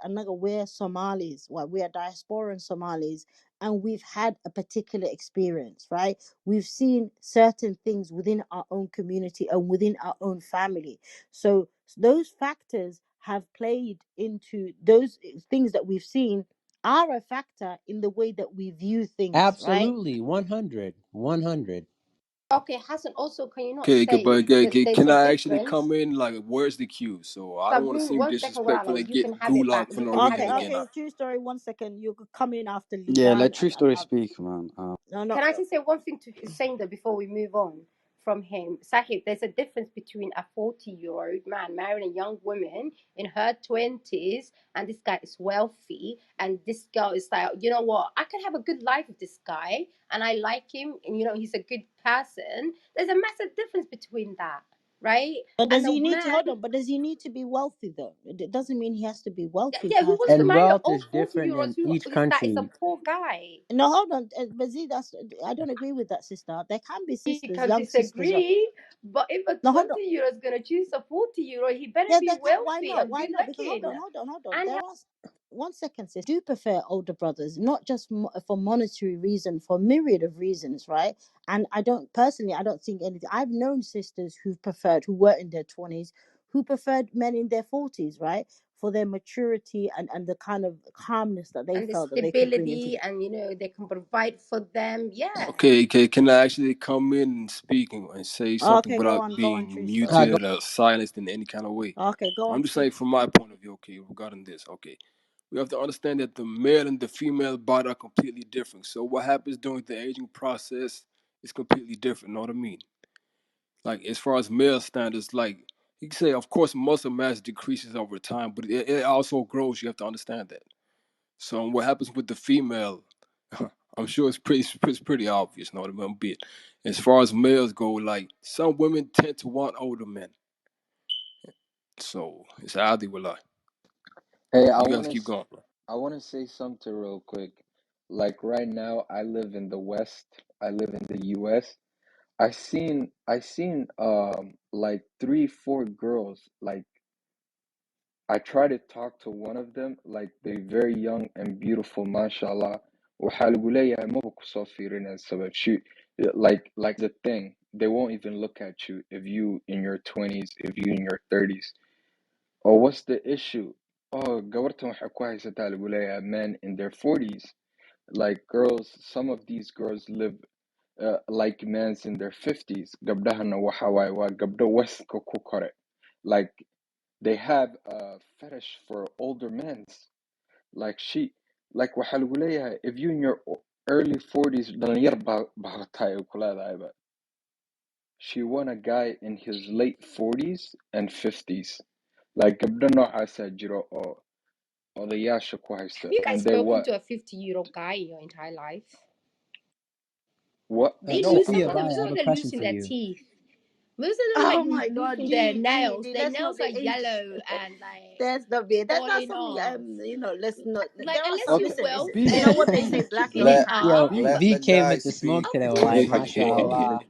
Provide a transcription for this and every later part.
another, we're Somalis, well, we are diasporan Somalis, and we've had a particular experience, right? We've seen certain things within our own community and within our own family. So those factors have played into those things that we've seen are a factor in the way that we view things, right? Absolutely, 100, 100. Okay, Hassan, also, can you not Okay, say that there's can a I actually difference? come in? Like, where's the cue? So I don't want to Sabrina, seem 1 second, disrespectful Walalo, and you can get have it back. gulag for You no can have reason it Okay, back. again. okay. True story. 1 second. You could come in after Yeah, Liban, let True Story speak, man. no, no. Can I just say one thing to saying that before we move on from him? Sahib, there's a difference between a 40-year-old man marrying a young woman in her 20s, and this guy is wealthy, and this girl is like, you know what, I can have a good life with this guy, and I like him, and you know, he's a good person. There's a massive difference between that, right? But does And a he need to man, hold on? But does he need to be wealthy though? It doesn't mean he has to be yeah, wealthy yeah, to who have. wants to And marry an wealth old is different 40-year-old in who each is that is a country. poor guy? No, hold on. But see, that's, I don't agree with that, sister. There can be You sisters, can young sisters. disagree, but if a No, hold on. 20-year-old is gonna choose a 40-year-old, he better Yeah, be there can. Why wealthy not? and Why good not? Because looking. hold on. And There are 1 second, sis. Do prefer older brothers, not just for monetary reason, for myriad of reasons, right? And I don't personally, I don't think anything. I've known sisters who were in their 20s, who preferred men in their 40s, right? For their maturity and the kind of calmness that they the felt that they could bring into stability, and you know, they can provide for them. Yeah. Okay, can I actually come in and speak and say something Okay, without go on, being true story. Go. muted or silenced in any kind of way? Okay, go I'm on, just true. saying from my point of view, okay, regarding this, okay. We have to understand that the male and the female body are completely different. So what happens during the aging process is completely different, know what I mean? Like as far as male standards, like you can say of course muscle mass decreases over time, but it also grows. You have to understand that. So what happens with the female, I'm sure it's pretty obvious, know what I mean? Bit. As far as males go, like some women tend to want older men. So it's adi will lie. Hey, You guys keep going. I wanna say something real quick. Like right now, I live in the West. I live in the US. I seen like three, four girls. Like I try to talk to one of them. Like they're very young and beautiful, mashallah. waxaa lagu leeyahay maba kusoo fiirinaysa sabab like the thing, they won't even look at you if you in your 20s, if you in your 30s. Or what's the issue? Oh, gabartan waxay ku haysataa lagu leeyahay men in their 40s. Like girls, some of these girls live like men's in their 50s. Gabdhahana waxa waaye waa gabdho westka ku kore. Like they have a fetish for older men. Like waxaa lagu leeyahay if you in your early 40s, dhalinyar baa tahay ay ku leedahay ba. She want a guy in his late 40s and 50s. Like gabdho noocaasaa jiro oo odayaasha ku haysta. Have you guys And they spoken what? to a 50-year-old guy in your entire life? What? They No, lose I'm some Sophia of not. them. Bai, I Some have of a them question losing for their you. teeth. Most of them like Oh my God, losing their nails. D, Their let's nails not are be age. yellow and like Let's not be. That's falling something. off. Let's not. Like There are unless some. Okay, you're Listen. wealthy You B, know and what you they can say? B, keep Black it men let can't. up. Yo, B, V let the came with guy the smoke speak. today, Go wallahi, ahead, Okay. mashallah.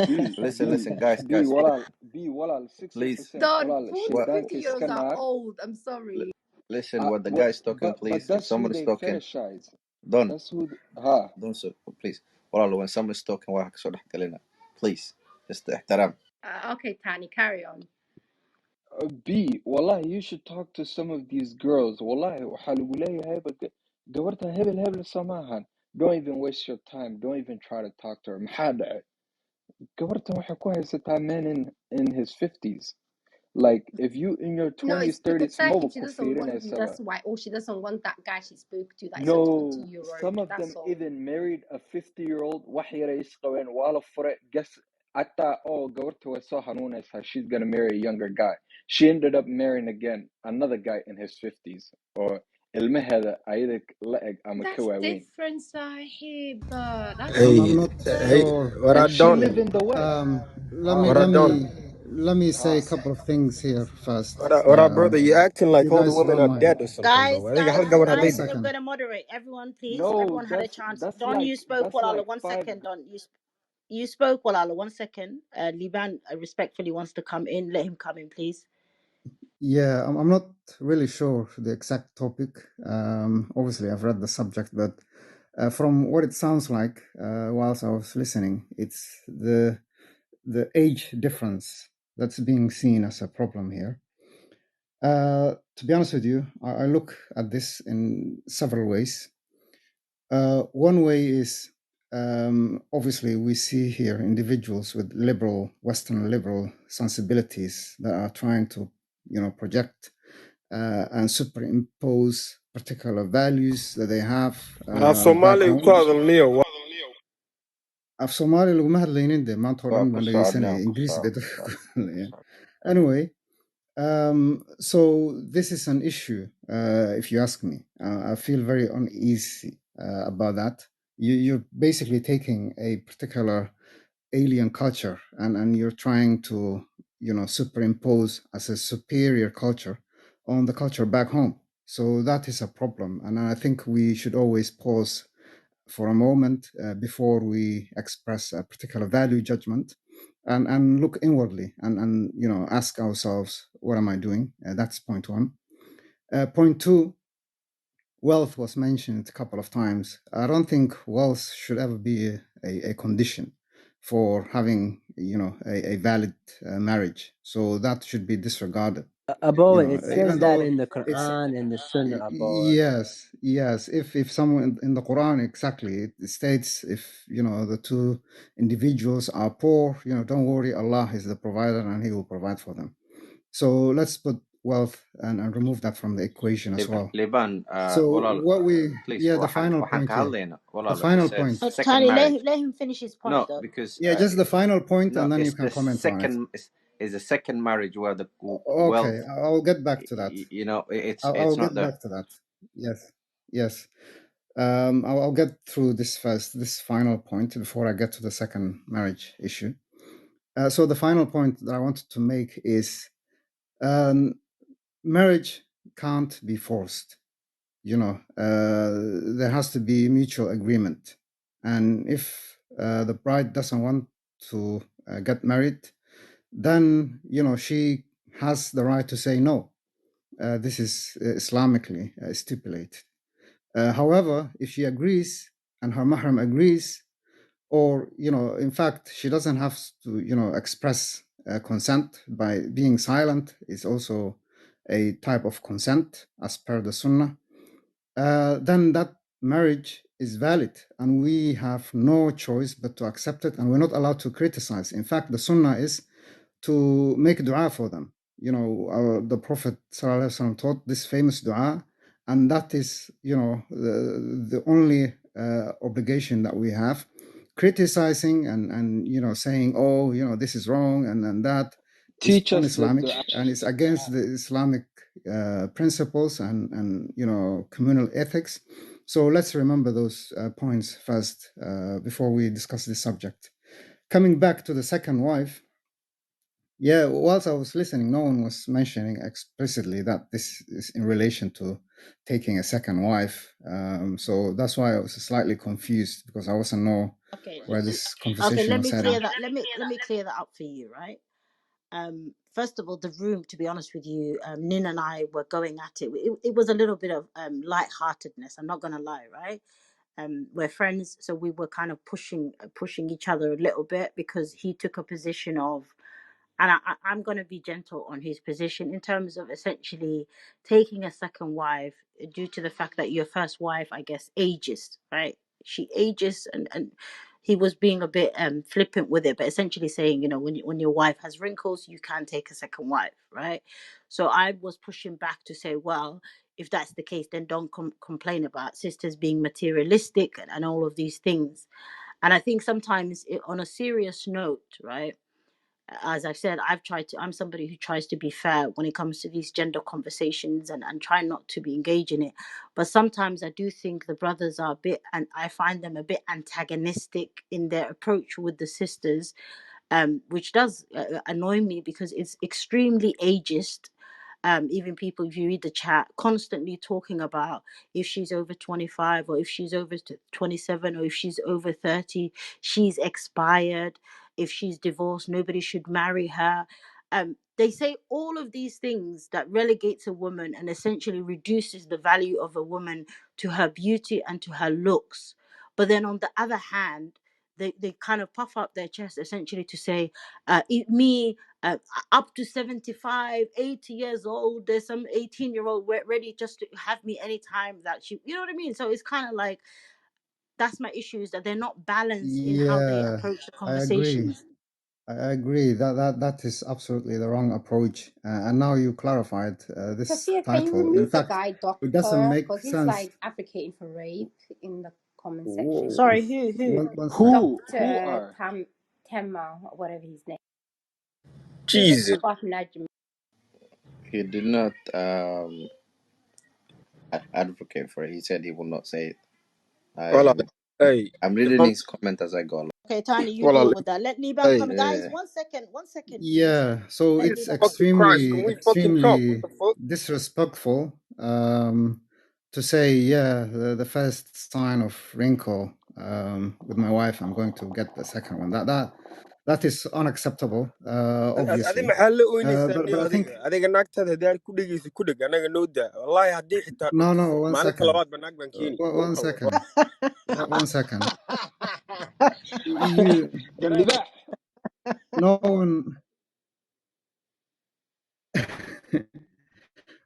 B, Listen, guys, B, guys, walaal, please. 60%, Don, walaal, 40 to What? 50 shaydaanka year olds iska are naar. old. I'm sorry. Listen, what the What? guy's talking, But please. If that's who someone is they talking, fetishize. don't, That's who. Ha. don't, please. Well, when someone is talking, why so please, just احترام. Okay, Tani, carry on. B, wallahi, you should talk to some of these girls. Wallahi, waxaa lagu leeyahay gabartan hebel samahan. Don't even waste your time. Don't even try to talk to her. Maxaa dhacay? Gabartan waxay ku haysataa man in his 50s. Like, if you in your No, 20s, it's because 30s, maba Sahib, she ku doesn't want you. fiirinaysaba. That's why. Or she doesn't want that guy she spoke to that is a No, 20-year-old. some of them That's all. even married a 50-year-old. Wax yaray isqabeen, waa la furay. Guess, I thought, oh, gabarta way soo hanuunaysaa. She's gonna marry a younger guy. She ended up marrying again another guy in his 50s. Or ilmaheeda ayada la eg ama ka That's waaweyn. different, Sahib. That's I'm Hey, not different. hey, sure. what I And she done? live in the West. Let me Ha, What I let done? me let me say a ha. couple of things here first. What I brother? You acting like You all the guys women don't are mind. dead or something, Guys, though. I think guys, halka war One guys. hadayda. I'm second. gonna moderate. Everyone, please. No, Everyone had a chance. that's Don, like you spoke. Walala, 1 second. Don, you spoke. Walala, 1 second. Liban respectfully wants to come in. Let him come in, please. Yeah, I'm not really sure the exact topic. Obviously, I've read the subject, but from what it sounds like, whilst I was listening, it's the age difference that's being seen as a problem here. To be honest with you, I look at this in several ways. One way is obviously we see here individuals with liberal, Western liberal sensibilities that are trying to, project and superimpose particular values that they have af back Soomaali ku home. hadalniyo Af Soomaali laguma hadlaynin de maanta oo waa dhan ku baan socodnaa dhegeysanaya ku Ingiriisi bay soco dadka ku hadlayaan. Anyway, so this is an issue, if you ask me. I feel very uneasy about that. You're basically taking a particular alien culture and you're trying to, superimpose as a superior culture on the culture back home. So that is a problem. And I think we should always pause for a moment before we express a particular value judgment and look inwardly and ask ourselves, what am I doing? That's point one. Point two, wealth was mentioned a couple of times. I don't think wealth should ever be a condition for having a valid marriage. So that should be disregarded. Abo, it Even says that though in the it's Quran and the Sunnah, Abo. yes, if someone in the Quran, exactly, it states, if the two individuals are poor, don't worry, Allah is the provider and He will provide for them. So let's put wealth and remove that from the equation as well. Liban, So walaal, what we please, the final waxaan point ka here, hadlaynaa the walaal, it final says point. second Tali, marriage. let him finish his point No, though. because Yeah, just the final point, no, and then you it's can the comment on it. second is the second marriage where the Okay, wealth, I'll get back to that. I'll it's not get there. back to that. Yes. I'll get through this first, this final point, before I get to the second marriage issue. So the final point that I wanted to make is marriage can't be forced. There has to be mutual agreement. And if the bride doesn't want to get married, then, she has the right to say no. This is Islamically stipulated. However, if she agrees and her mahram agrees, or in fact she doesn't have to express consent by being silent, is also a type of consent as per the Sunnah, then that marriage is valid and we have no choice but to accept it, and we're not allowed to criticize. In fact, the Sunnah is to make dua for them. The Prophet ﷺ taught this famous dua, and that is, the only obligation that we have. Criticizing and saying, oh, this is wrong and that is Teach us the un-Islamic, dua. and it's against the Islamic principles and communal ethics. So let's remember those points first before we discuss this subject. Coming back to the second wife, yeah, whilst I was listening, no one was mentioning explicitly that this is in relation to taking a second wife. So that's why I was slightly confused, because I wasn't know Okay, where this okay. conversation Let was me heading. clear that. Let me clear that up for you, right? First of all, the room, to be honest with you, Nin and I were going at it. It was a little bit of lightheartedness. I'm not gonna lie, right? We're friends, so we were kind of pushing each other a little bit, because he took a position of, and I'm going to be gentle on his position in terms of essentially taking a second wife due to the fact that your first wife, I guess, ages, right? She ages, and he was being a bit flippant with it, but essentially saying, when your wife has wrinkles, you can take a second wife, right? So I was pushing back to say, well, if that's the case, then don't complain about sisters being materialistic and all of these things. And I think sometimes, on a serious note, right, as I've said, I'm somebody who tries to be fair when it comes to these gender conversations, and try not to be engaged in it. But sometimes I do think the brothers are a bit, and I find them a bit antagonistic in their approach with the sisters, which does annoy me, because it's extremely ageist. Even people, if you read the chat, constantly talking about if she's over 25, or if she's over 27, or if she's over 30, she's expired. If she's divorced, nobody should marry her. They say all of these things that relegates a woman and essentially reduces the value of a woman to her beauty and to her looks. But then on the other hand, they kind of puff up their chest essentially to say, me, up to 75, 80 years old, there's some 18-year-old ready just to have me anytime that she, you know what I mean? So it's kind of like, that's my issue, is that they're not balanced in how they Yeah, approach the I agree. conversations. I agree that is absolutely the wrong approach. And now you clarified this Sophia, can you title. In remove the fact, guy it doesn't doctor? make Because he's sense. like advocating for rape in the comment section. Whoa. Sorry, who? One second. Who Dr. are? Tema, or whatever his name. He said Jesus. about Najm. He did not advocate for it. He said he will not say it. Well, hey, I'm if reading I'm, his comment as I go along. Okay, Tiny, you well, deal with that. Let Liban hey, come. Guys, Yeah. 1 second, please. Yeah, so Let it's Jesus Liban come. fucking Christ, can we fucking talk? What extremely the fuck? disrespectful to say, yeah, the first sign of wrinkle with my wife, I'm going to get the second one. That is unacceptable, Adi obviously. maxaa la oynaysaa But niyo I think adiga naagtada hadii aad ku dhegeysa ku dheg anaga noo daa wallaahi haddii xitaa no, no, maalinta labaad ba naag baan keeni 1 second, 1 second. You, Galibaax. no one.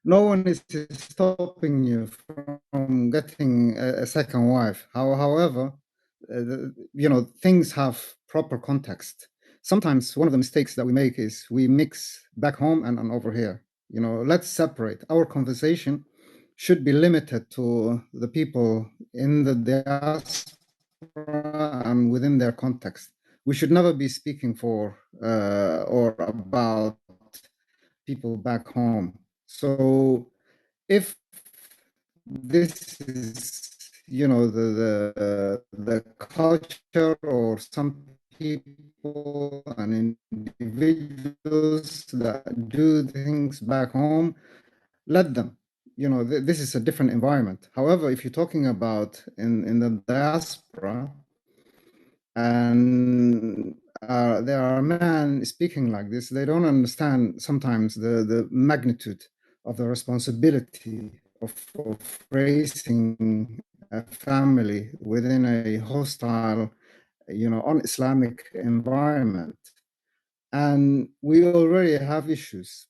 No one is stopping you from getting a second wife. However, things have proper context. Sometimes one of the mistakes that we make is we mix back home and over here. Let's separate. Our conversation should be limited to the people in the diaspora and within their context. We should never be speaking for or about people back home. So if this is, the culture or some people and individuals that do things back home, let them. This is a different environment. However, if you're talking about in the diaspora, and there are men speaking like this, they don't understand sometimes the magnitude of the responsibility of raising a family within a hostile, un-Islamic environment. And we already have issues.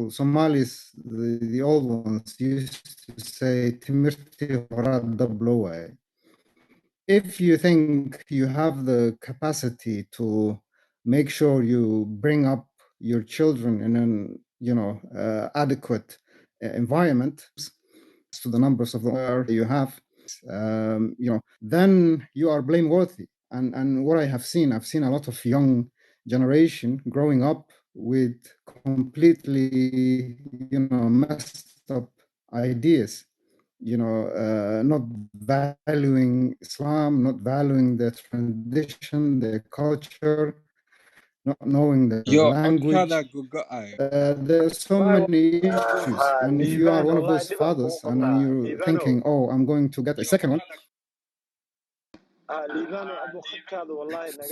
Somalis, the old ones used to say, "Timirti horad dablowe." If you think you have the capacity to make sure you bring up your children in an adequate environment to the numbers of the where you have, then you are blameworthy. And what I've seen a lot of young generation growing up with completely messed up ideas, not valuing Islam, not valuing their tradition, their culture, not knowing their Yo, codkaadaa language. gogo-ayo. There are so many issues. And if you are one of those fathers and you're thinking, oh, I'm going to get a second one,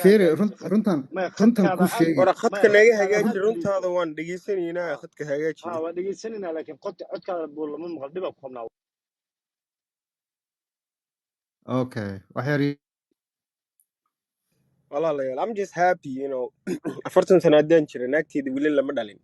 Fere, runtan ku sheegi. wara khadka naga hagaaji runtaada waan dhegeysanaynaa khadka hagaaji Okay, waxyar walaalayaal I'm just happy 40 sano haddaan jira naagteeda weli lama dhalin